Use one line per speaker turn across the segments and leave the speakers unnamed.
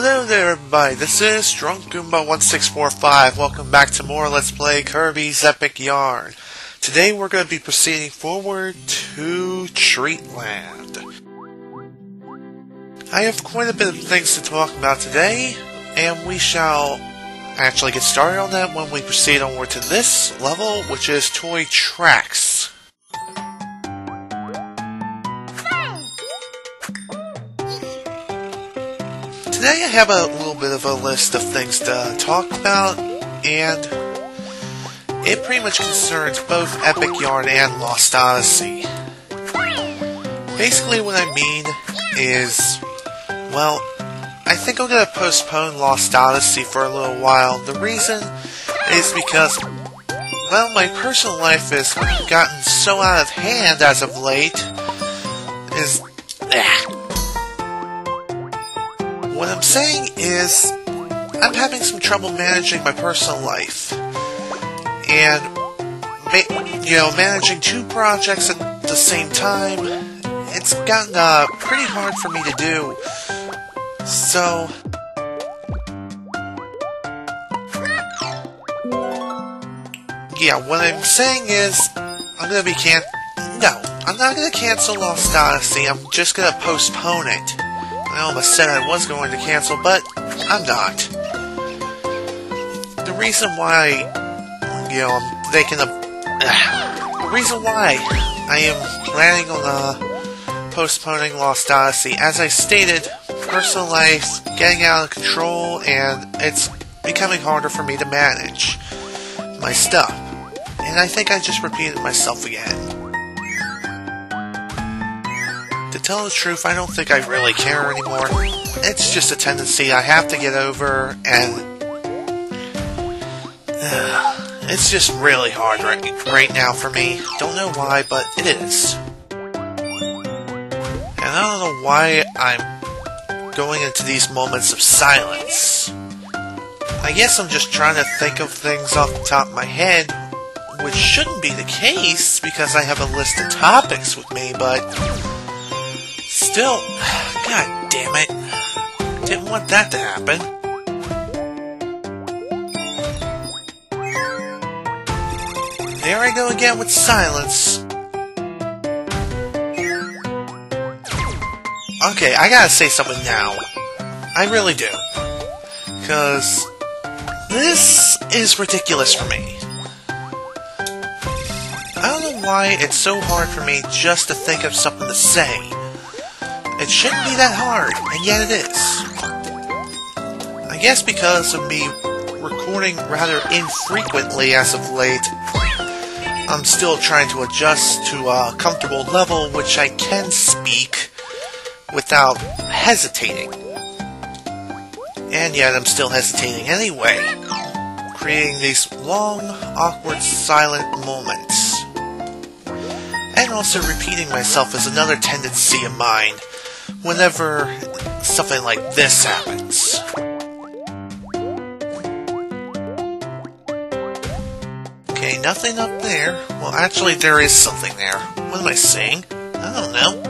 Hello there everybody, this is Drunk Goomba1645. Welcome back to more Let's Play Kirby's Epic Yarn. Today we're going to be proceeding forward to Treatland. I have quite a bit of things to talk about today, and we shall actually get started on that when we proceed onward to this level, which is Toy Tracks. Today I have a little bit of a list of things to talk about, and it pretty much concerns both Epic Yarn and Lost Odyssey. Basically what I mean is, well, I think I'm going to postpone Lost Odyssey for a little while. The reason is because, well, my personal life has gotten so out of hand as of late. What I'm saying is, I'm having some trouble managing my personal life. And, managing two projects at the same time, it's gotten pretty hard for me to do. So, yeah, what I'm saying is, I'm not gonna cancel Lost Odyssey, I'm just gonna postpone it. I almost said I was going to cancel, but I'm not. The reason why, I'm taking the reason why I am planning on postponing Lost Odyssey, as I stated, personal life getting out of control, and it's becoming harder for me to manage my stuff. And I think I just repeated myself again. To tell the truth, I don't think I really care anymore. It's just a tendency I have to get over, and it's just really hard right now for me. Don't know why, but it is. And I don't know why I'm going into these moments of silence. I guess I'm just trying to think of things off the top of my head, which shouldn't be the case because I have a list of topics with me, but still, god damn it, didn't want that to happen. There I go again with silence. Okay, I gotta say something now. I really do. Because this is ridiculous for me. I don't know why it's so hard for me just to think of something to say. It shouldn't be that hard, and yet it is. I guess because of me recording rather infrequently as of late, I'm still trying to adjust to a comfortable level which I can speak without hesitating. And yet I'm still hesitating anyway, creating these long, awkward, silent moments. And also repeating myself is another tendency of mine whenever something like this happens. Okay, nothing up there. Well, actually, there is something there. What am I saying? I don't know.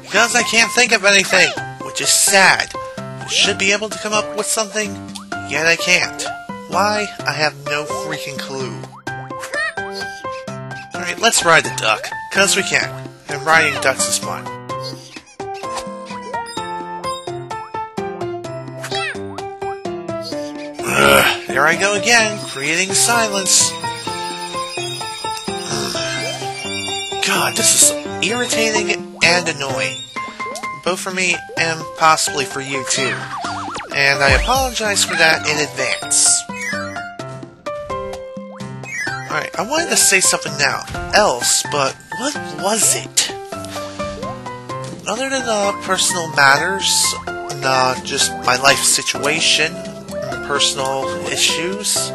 Because I can't think of anything, which is sad. I should be able to come up with something, yet I can't. Why? I have no freaking clue. Alright, let's ride the duck, because we can. And riding ducks is fun. There I go again, creating silence. God, this is irritating and annoying. Both for me and possibly for you too. And I apologize for that in advance. Alright, I wanted to say something else, but what was it? Other than personal matters, and just my life situation, personal issues,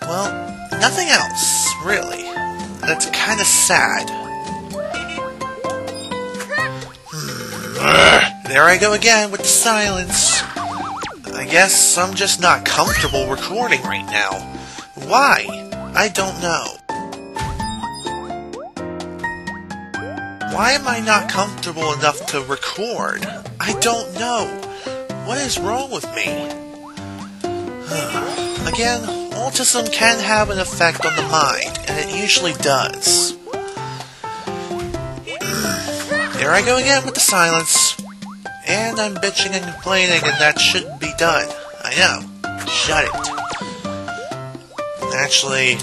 well, nothing else, really. That's kind of sad. There I go again with the silence. I guess I'm just not comfortable recording right now. Why? I don't know. Why am I not comfortable enough to record? I don't know. What is wrong with me? Again, autism can have an effect on the mind, and it usually does. There I go again with the silence. And I'm bitching and complaining, and that shouldn't be done. I know. Shut it. Actually,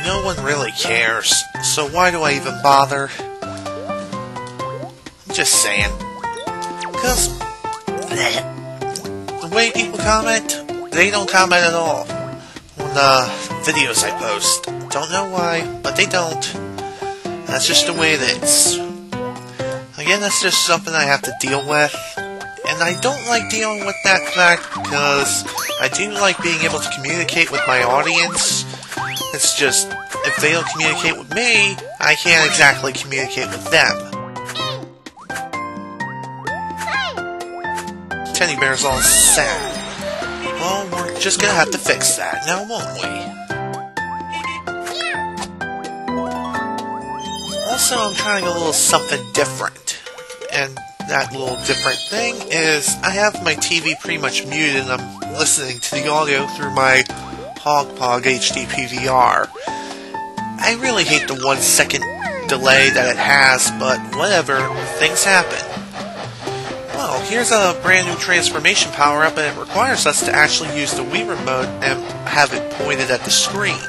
no one really cares, so why do I even bother? I'm just saying. Because the way people comment, they don't comment at all on the videos I post. Don't know why, but they don't. That's just the way it is. Again, that's just something I have to deal with. And I don't like dealing with that fact because I do like being able to communicate with my audience. It's just, if they don't communicate with me, I can't exactly communicate with them. Teddy bear's all sad. Well, we're just gonna have to fix that now, won't we? Also, I'm trying a little something different. And that little different thing is I have my TV pretty much muted and I'm listening to the audio through my HogPog HD PVR. I really hate the 1 second delay that it has, but whatever, things happen. Well, here's a brand new transformation power-up, and it requires us to actually use the Wii Remote and have it pointed at the screen.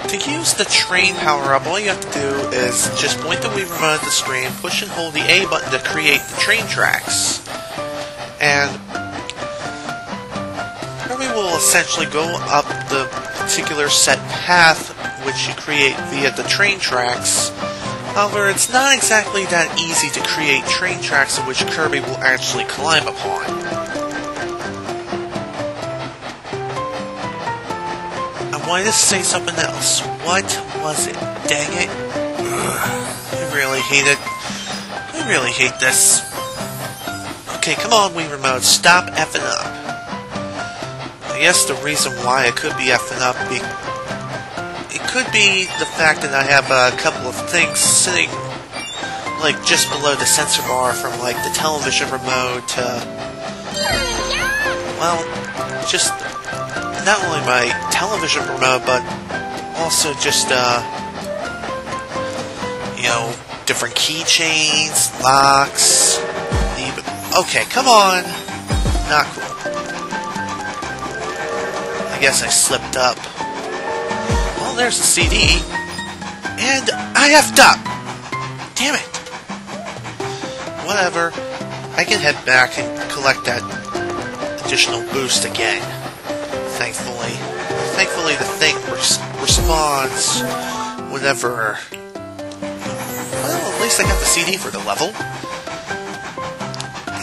To use the train power-up, all you have to do is just point the Wii Remote at the screen, push and hold the A button to create the train tracks. And Kirby will essentially go up the particular set path which you create via the train tracks. However, it's not exactly that easy to create train tracks in which Kirby will actually climb upon. I wanted to say something else. What was it? Dang it. I really hate it. I really hate this. Okay, come on, Wii Remote, stop effing up. I guess the reason why I could be effing up, it could be the fact that I have a couple of things sitting, like, just below the sensor bar from, like, the television remote to, well, just not only my television remote, but also just, you know, different keychains, locks, even... Okay, come on! Not cool. I guess I slipped up. Well, there's the CD. And I effed up! Damn it! Whatever. I can head back and collect that additional boost again. Thankfully. Thankfully the thing responds whenever... Well, at least I got the CD for the level.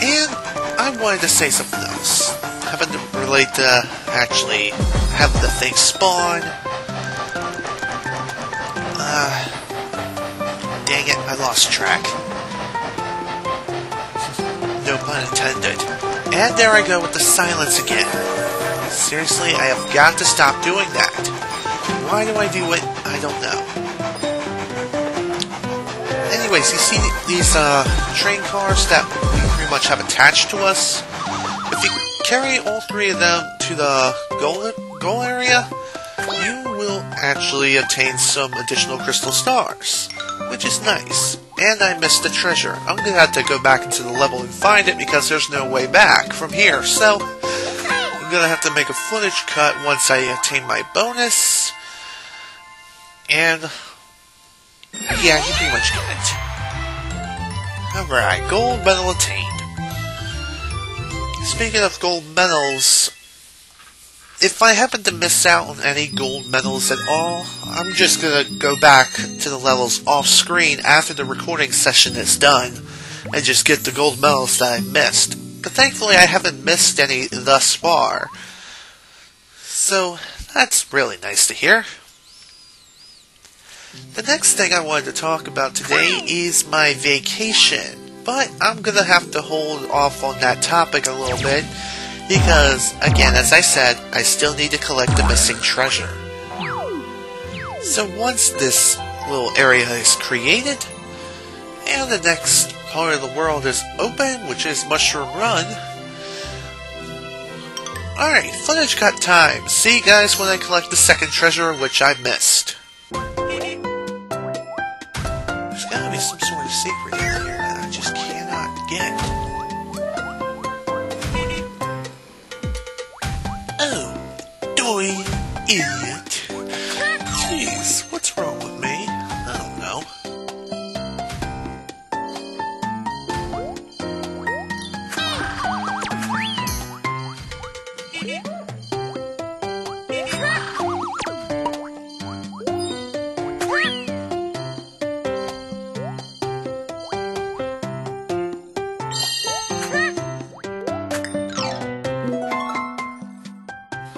And I wanted to say something else. Having to relate to actually having the thing spawn. Dang it, I lost track. No pun intended. And there I go with the silence again. Seriously, I have got to stop doing that. Why do I do it? I don't know. Anyways, you see these train cars that we pretty much have attached to us? If you carry all three of them to the goal area, you will actually obtain some additional crystal stars, which is nice. And I missed the treasure. I'm gonna have to go back into the level and find it because there's no way back from here, so I'm gonna have to make a footage cut once I attain my bonus. And yeah, you pretty much get it. Alright, gold medal attained. Speaking of gold medals, if I happen to miss out on any gold medals at all, I'm just gonna go back to the levels off screen after the recording session is done and just get the gold medals that I missed. But thankfully I haven't missed any thus far. So that's really nice to hear. The next thing I wanted to talk about today is my vacation. But I'm gonna have to hold off on that topic a little bit because, again, as I said, I still need to collect the missing treasure. So once this little area is created, and the next part of the world is open, which is Mushroom Run. Alright, footage cut time. See you guys when I collect the second treasure, which I missed. There's gotta be some sort of secret in here that I just cannot get. Oh, doy, idiot. Jeez, what's wrong with me? I don't know.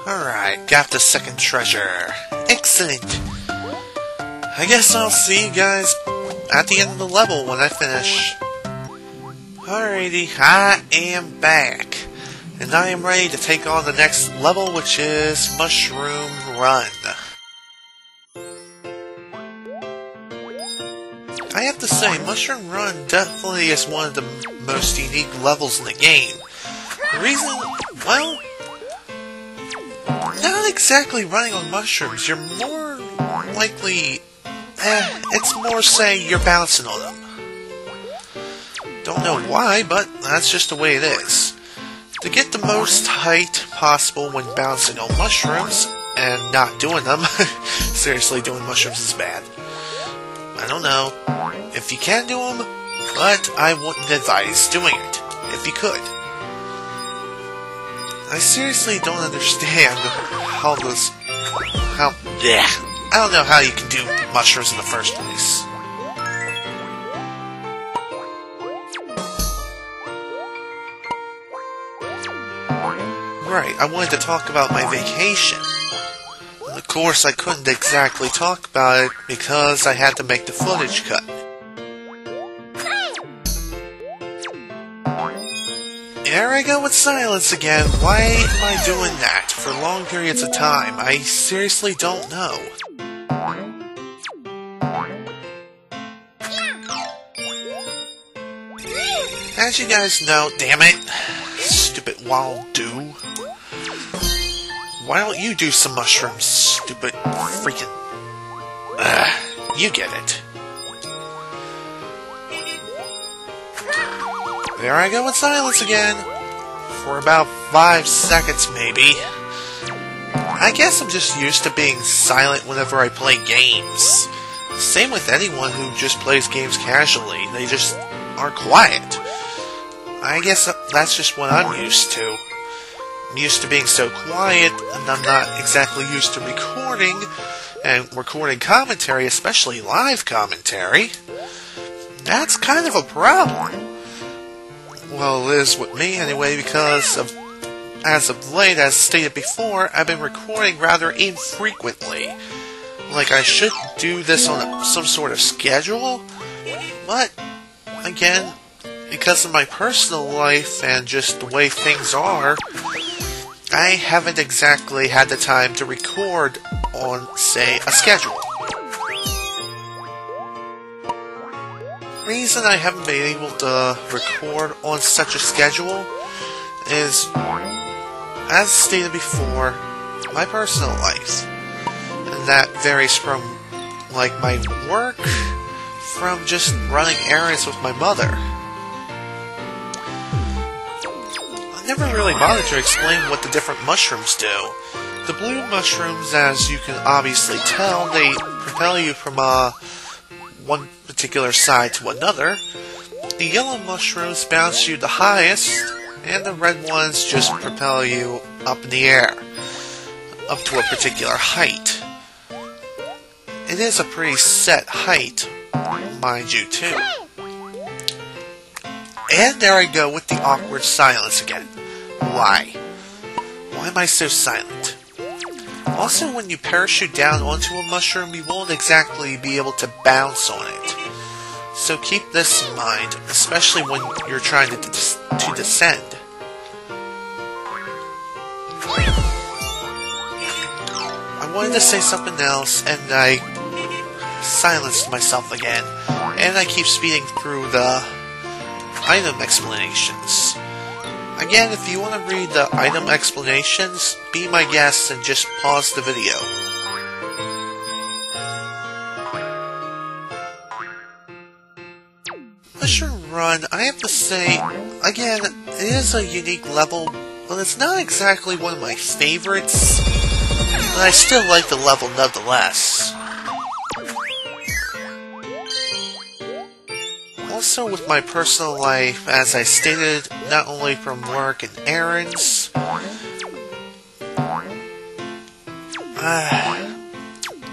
Alright, got the second treasure. Excellent! I guess I'll see you guys at the end of the level when I finish. Alrighty, I am back. And I am ready to take on the next level, which is Mushroom Run. I have to say, Mushroom Run definitely is one of the most unique levels in the game. The reason, well, not exactly running on mushrooms. You're more likely, it's more, say, you're bouncing on them. Don't know why, but that's just the way it is. To get the most height possible when bouncing on mushrooms, and not doing them, seriously, doing mushrooms is bad. I don't know if you can do them, but I wouldn't advise doing it, if you could. I seriously don't understand how those... I don't know how you can do mushrooms in the first place. Right, I wanted to talk about my vacation. Of course, I couldn't exactly talk about it because I had to make the footage cut. There I go with silence again. Why am I doing that for long periods of time? I seriously don't know. As you guys know, damn it, stupid wild do. Why don't you do some mushrooms, stupid freaking... you get it. There I go with silence again. For about 5 seconds, maybe. I guess I'm just used to being silent whenever I play games. Same with anyone who just plays games casually. They just are quiet. I guess that's just what I'm used to. I'm used to being so quiet, and I'm not exactly used to recording, and recording commentary, especially live commentary. That's kind of a problem. Well, it is with me anyway, because of, as of late, as stated before, I've been recording rather infrequently. Like, I should do this on some sort of schedule, but, again, because of my personal life and just the way things are, I haven't exactly had the time to record on, say, a schedule. The reason I haven't been able to record on such a schedule is, as stated before, my personal life. And that varies from, like, my work, from just running errands with my mother. I never really bothered to explain what the different mushrooms do. The blue mushrooms, as you can obviously tell, they propel you from one particular side to another. The yellow mushrooms bounce you the highest, and the red ones just propel you up in the air, up to a particular height. It is a pretty set height, mind you, too. And there I go with the awkward silence again. Why? Why am I so silent? Also, when you parachute down onto a mushroom, you won't exactly be able to bounce on it. So keep this in mind, especially when you're trying to descend. I wanted to say something else, and I silenced myself again. And I keep speeding through the item explanations. Again, if you want to read the item explanations, be my guest and just pause the video. Mushroom Run, I have to say, again, it is a unique level, but it's not exactly one of my favorites, but I still like the level nonetheless. Also, with my personal life, as I stated, not only from work and errands,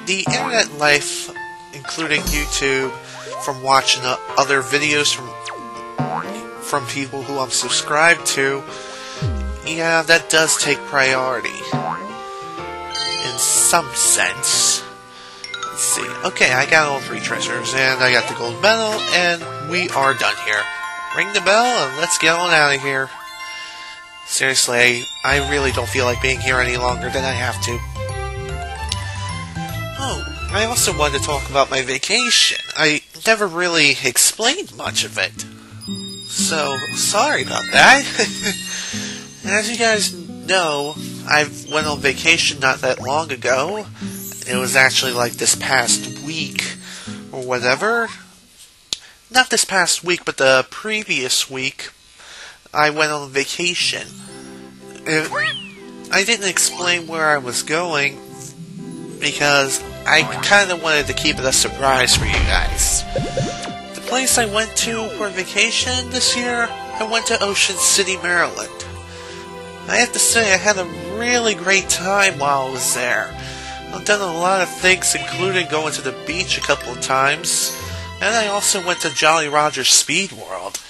the internet life, including YouTube, from watching other videos from people who I'm subscribed to, yeah, that does take priority. In some sense. Let's see. Okay, I got all 3 treasures, and I got the gold medal, and we are done here. Ring the bell, and let's get on out of here. Seriously, I really don't feel like being here any longer than I have to. Oh, I also wanted to talk about my vacation. I never really explained much of it. So, sorry about that. As you guys know, I went on vacation not that long ago. It was actually like this past week, or whatever. Not this past week, but the previous week, I went on vacation. I didn't explain where I was going, because I kind of wanted to keep it a surprise for you guys. The place I went to for vacation this year, I went to Ocean City, Maryland. I have to say, I had a really great time while I was there. I've done a lot of things, including going to the beach a couple of times, and I also went to Jolly Roger's Speed World.